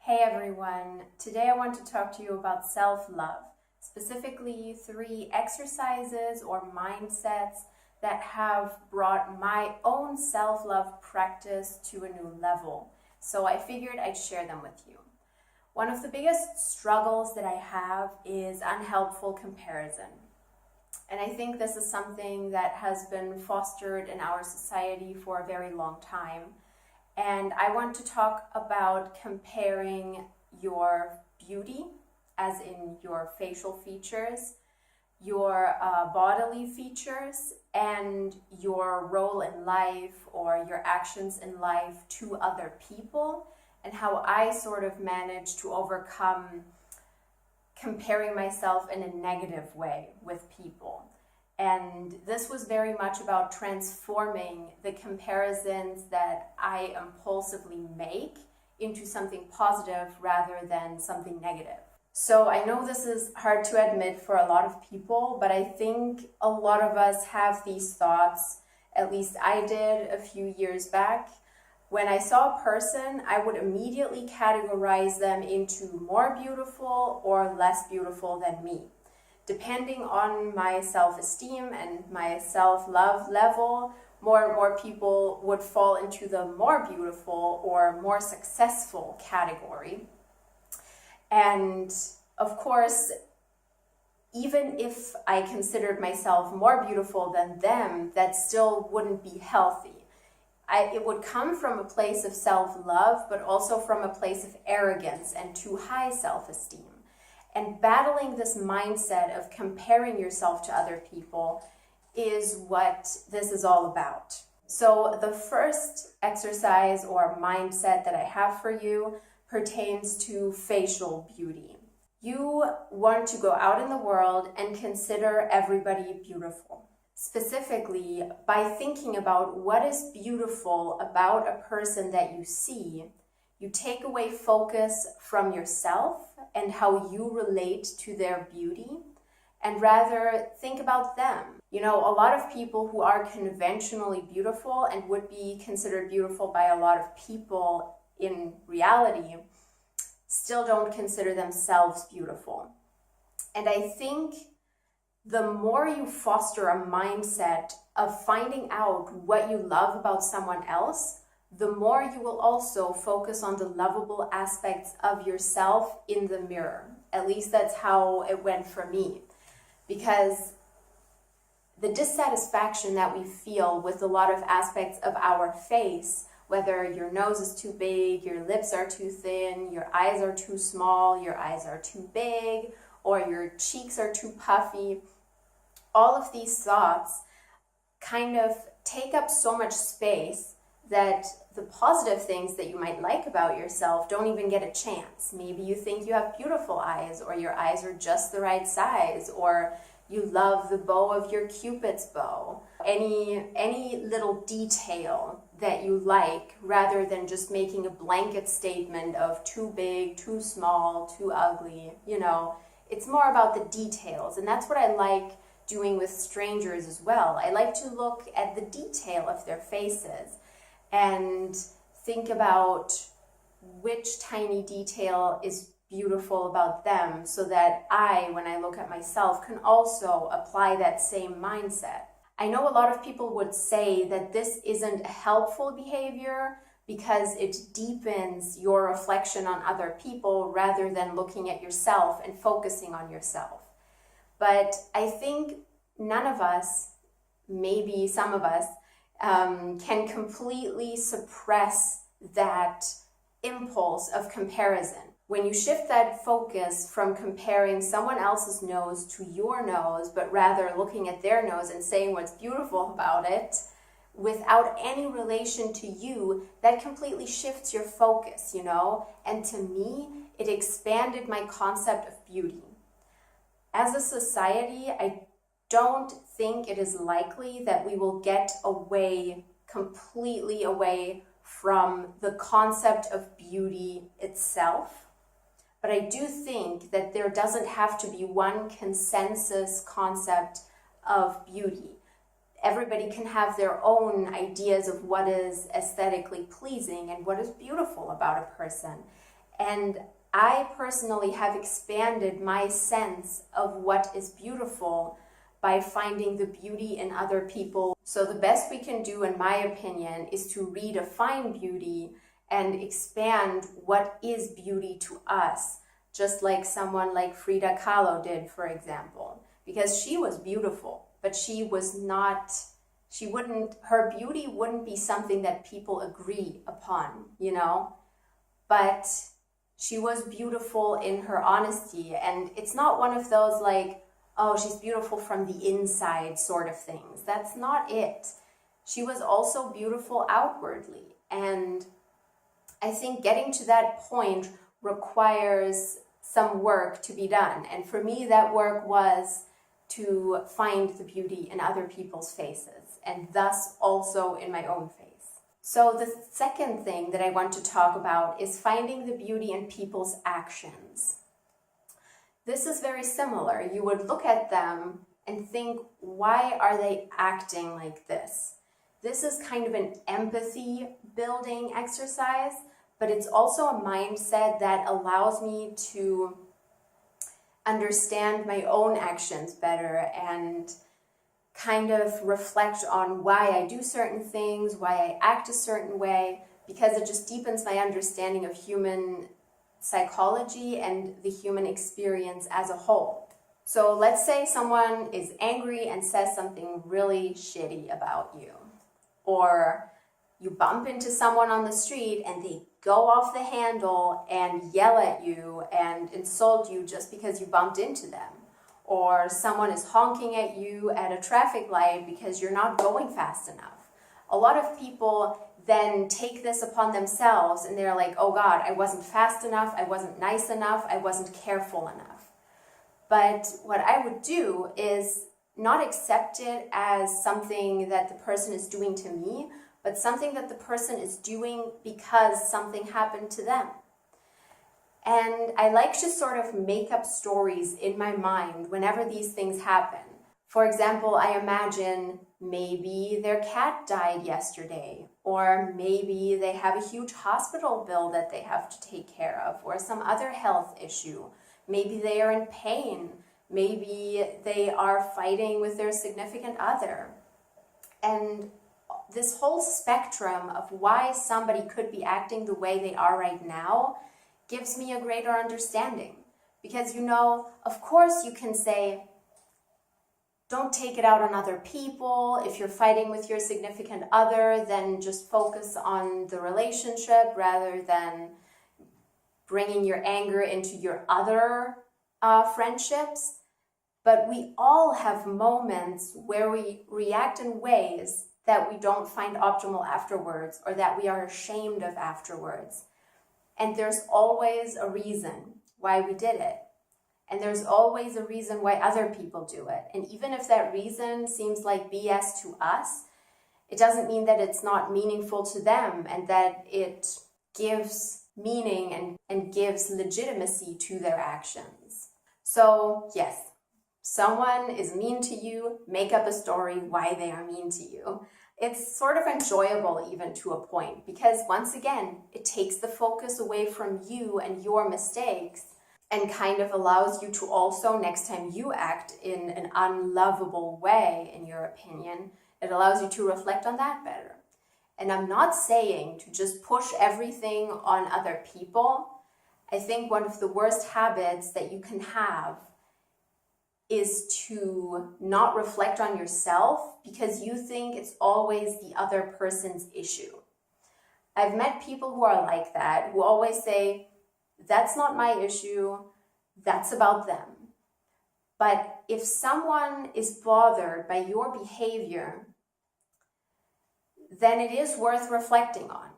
Hey everyone, today I want to talk to you about self-love, specifically 3 exercises or mindsets that have brought my own self-love practice to a new level. So I figured I'd share them with you. One of the biggest struggles that I have is unhelpful comparison. And I think this is something that has been fostered in our society for a very long time. And I want to talk about comparing your beauty, as in your facial features, your bodily features, and your role in life or your actions in life to other people, and how I sort of manage to overcome comparing myself in a negative way with people. And this was very much about transforming the comparisons that I impulsively make into something positive rather than something negative. So I know this is hard to admit for a lot of people, but I think a lot of us have these thoughts. At least I did a few years back. When I saw a person, I would immediately categorize them into more beautiful or less beautiful than me. Depending on my self-esteem and my self-love level, more and more people would fall into the more beautiful or more successful category. And of course, even if I considered myself more beautiful than them, that still wouldn't be healthy. It would come from a place of self-love, but also from a place of arrogance and too high self-esteem. And battling this mindset of comparing yourself to other people is what this is all about. So the first exercise or mindset that I have for you pertains to facial beauty. You want to go out in the world and consider everybody beautiful. Specifically, by thinking about what is beautiful about a person that you see, you take away focus from yourself and how you relate to their beauty, and rather think about them. You know, a lot of people who are conventionally beautiful and would be considered beautiful by a lot of people in reality still don't consider themselves beautiful. And I think the more you foster a mindset of finding out what you love about someone else, the more you will also focus on the lovable aspects of yourself in the mirror. At least that's how it went for me. Because the dissatisfaction that we feel with a lot of aspects of our face, whether your nose is too big, your lips are too thin, your eyes are too small, your eyes are too big, or your cheeks are too puffy, all of these thoughts kind of take up so much space that the positive things that you might like about yourself don't even get a chance. Maybe you think you have beautiful eyes, or your eyes are just the right size, or you love the bow of your Cupid's bow. Any little detail that you like, rather than just making a blanket statement of too big, too small, too ugly. You know, it's more about the details, and that's what I like doing with strangers as well. I like to look at the detail of their faces and think about which tiny detail is beautiful about them, so that I, when I look at myself, can also apply that same mindset. I know a lot of people would say that this isn't a helpful behavior because it deepens your reflection on other people rather than looking at yourself and focusing on yourself. But I think none of us, maybe some of us, can completely suppress that impulse of comparison. When you shift that focus from comparing someone else's nose to your nose, but rather looking at their nose and saying what's beautiful about it, without any relation to you, that completely shifts your focus, you know? And to me, it expanded my concept of beauty. As a society, I don't think it is likely that we will get completely away from the concept of beauty itself. But I do think that there doesn't have to be one consensus concept of beauty. Everybody can have their own ideas of what is aesthetically pleasing and what is beautiful about a person. And I personally have expanded my sense of what is beautiful by finding the beauty in other people. So the best we can do, in my opinion, is to redefine beauty and expand what is beauty to us, just like someone like Frida Kahlo did, for example, because she was beautiful, but her beauty wouldn't be something that people agree upon, but she was beautiful in her honesty. And it's not one of those like, oh, she's beautiful from the inside sort of things. That's not it. She was also beautiful outwardly. And I think getting to that point requires some work to be done. And for me, that work was to find the beauty in other people's faces, and thus also in my own face. So the second thing that I want to talk about is finding the beauty in people's actions. This is very similar. You would look at them and think, why are they acting like this? This is kind of an empathy building exercise, but it's also a mindset that allows me to understand my own actions better and kind of reflect on why I do certain things, why I act a certain way, because it just deepens my understanding of human psychology and the human experience as a whole. So let's say someone is angry and says something really shitty about you, or you bump into someone on the street and they go off the handle and yell at you and insult you just because you bumped into them. Or someone is honking at you at a traffic light because you're not going fast enough. A lot of people then take this upon themselves and they're like, oh God, I wasn't fast enough, I wasn't nice enough, I wasn't careful enough. But what I would do is not accept it as something that the person is doing to me, but something that the person is doing because something happened to them. And I like to sort of make up stories in my mind whenever these things happen. For example, I imagine maybe their cat died yesterday, or maybe they have a huge hospital bill that they have to take care of, or some other health issue. Maybe they are in pain. Maybe they are fighting with their significant other. And this whole spectrum of why somebody could be acting the way they are right now gives me a greater understanding. Because, of course you can say, don't take it out on other people. If you're fighting with your significant other, then just focus on the relationship rather than bringing your anger into your other friendships. But we all have moments where we react in ways that we don't find optimal afterwards, or that we are ashamed of afterwards. And there's always a reason why we did it. And there's always a reason why other people do it. And even if that reason seems like BS to us, it doesn't mean that it's not meaningful to them and that it gives meaning and gives legitimacy to their actions. So yes, someone is mean to you, make up a story why they are mean to you. It's sort of enjoyable even to a point, because once again, it takes the focus away from you and your mistakes and kind of allows you to also, next time you act in an unlovable way, in your opinion, it allows you to reflect on that better. And I'm not saying to just push everything on other people. I think one of the worst habits that you can have is to not reflect on yourself because you think it's always the other person's issue. I've met people who are like that, who always say, that's not my issue, that's about them. But if someone is bothered by your behavior, then it is worth reflecting on.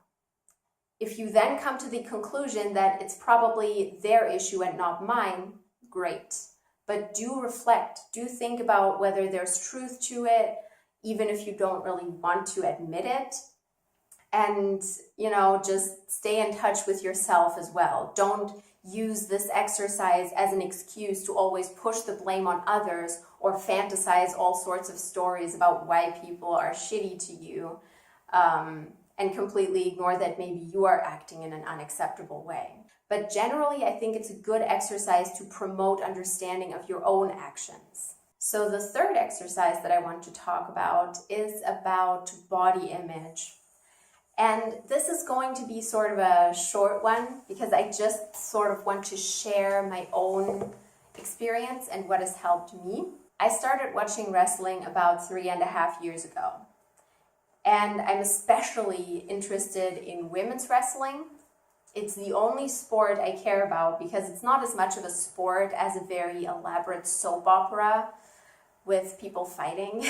If you then come to the conclusion that it's probably their issue and not mine, great. But do reflect, do think about whether there's truth to it, even if you don't really want to admit it. And, just stay in touch with yourself as well. Don't use this exercise as an excuse to always push the blame on others or fantasize all sorts of stories about why people are shitty to you, and completely ignore that maybe you are acting in an unacceptable way. But generally, I think it's a good exercise to promote understanding of your own actions. So the third exercise that I want to talk about is about body image. And this is going to be sort of a short one because I just sort of want to share my own experience and what has helped me. I started watching wrestling about 3.5 years ago. And I'm especially interested in women's wrestling. It's the only sport I care about because it's not as much of a sport as a very elaborate soap opera with people fighting.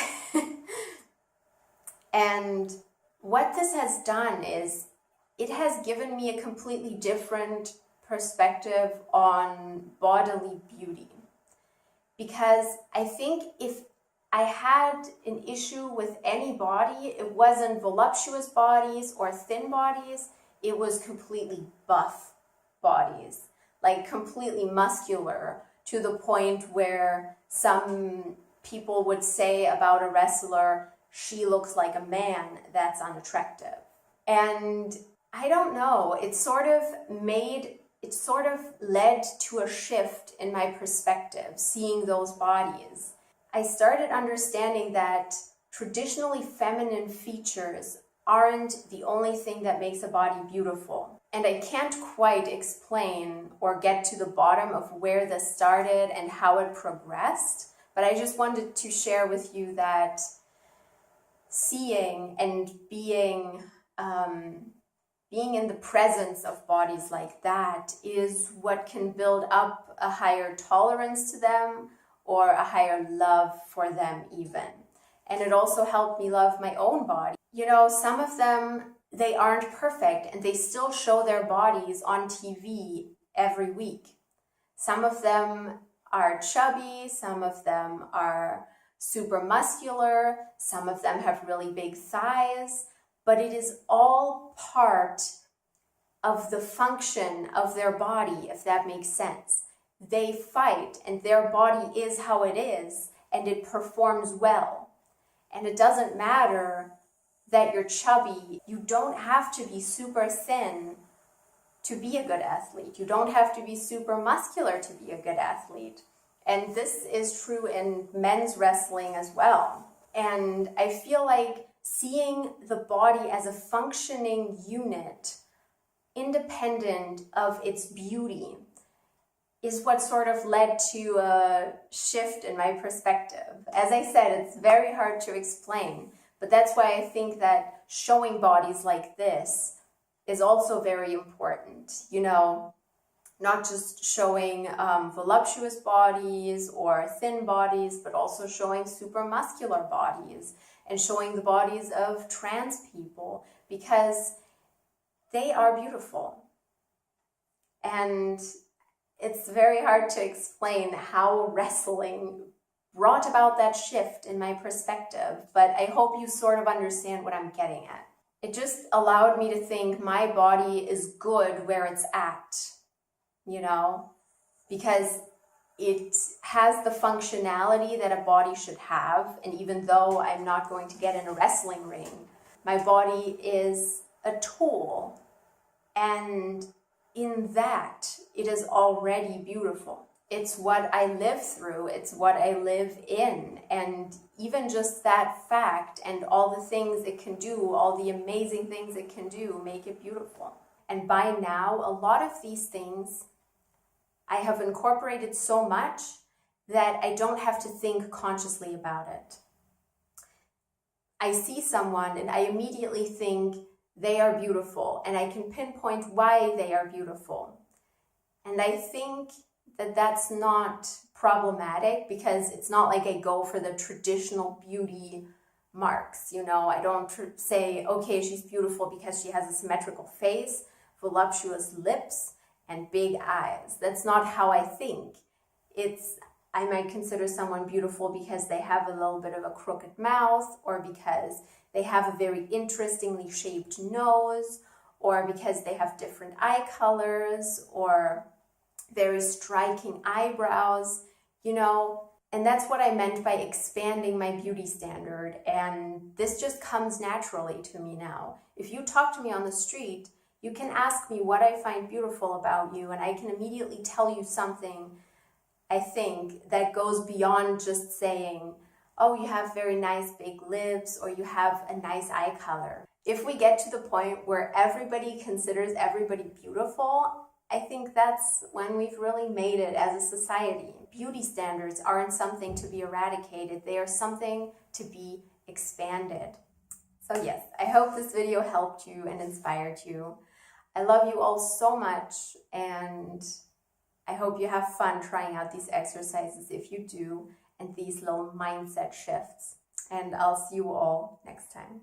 And what this has done is it has given me a completely different perspective on bodily beauty. Because I think if I had an issue with any body, it wasn't voluptuous bodies or thin bodies, it was completely buff bodies, like completely muscular, to the point where some people would say about a wrestler, she looks like a man, that's unattractive. And I don't know, it sort of led to a shift in my perspective, seeing those bodies. I started understanding that traditionally feminine features aren't the only thing that makes a body beautiful. And I can't quite explain or get to the bottom of where this started and how it progressed, but I just wanted to share with you that seeing and being in the presence of bodies like that is what can build up a higher tolerance to them or a higher love for them even. And it also helped me love my own body. You know, some of them, they aren't perfect and they still show their bodies on TV every week. Some of them are chubby, some of them are super muscular, some of them have really big thighs, but it is all part of the function of their body, if that makes sense. They fight and their body is how it is and it performs well. And it doesn't matter that you're chubby. You don't have to be super thin to be a good athlete. You don't have to be super muscular to be a good athlete. And this is true in men's wrestling as well. And I feel like seeing the body as a functioning unit, independent of its beauty, is what sort of led to a shift in my perspective. As I said, it's very hard to explain, but that's why I think that showing bodies like this is also very important. You know, not just showing voluptuous bodies or thin bodies, but also showing super muscular bodies and showing the bodies of trans people, because they are beautiful. And it's very hard to explain how wrestling brought about that shift in my perspective, but I hope you sort of understand what I'm getting at. It just allowed me to think my body is good where it's at, you know, because it has the functionality that a body should have. And even though I'm not going to get in a wrestling ring, my body is a tool. And in that, it is already beautiful. It's what I live through. It's what I live in. And even just that fact and all the things it can do, all the amazing things it can do, make it beautiful. And by now, a lot of these things I have incorporated so much that I don't have to think consciously about it. I see someone and I immediately think they are beautiful, and I can pinpoint why they are beautiful. And I think that that's not problematic, because it's not like I go for the traditional beauty marks. You know, I don't say, okay, she's beautiful because she has a symmetrical face, voluptuous lips, and big eyes. That's not how I think. I might consider someone beautiful because they have a little bit of a crooked mouth, or because they have a very interestingly shaped nose, or because they have different eye colors, or very striking eyebrows, you know. And that's what I meant by expanding my beauty standard. And this just comes naturally to me now. If you talk to me on the street, You can ask me what I find beautiful about you, and I can immediately tell you something, I think, that goes beyond just saying, oh, you have very nice big lips, or you have a nice eye color. If we get to the point where everybody considers everybody beautiful, I think that's when we've really made it as a society. Beauty standards aren't something to be eradicated. They are something to be expanded. So yes, I hope this video helped you and inspired you. I love you all so much, and I hope you have fun trying out these exercises if you do, and these little mindset shifts. And I'll see you all next time.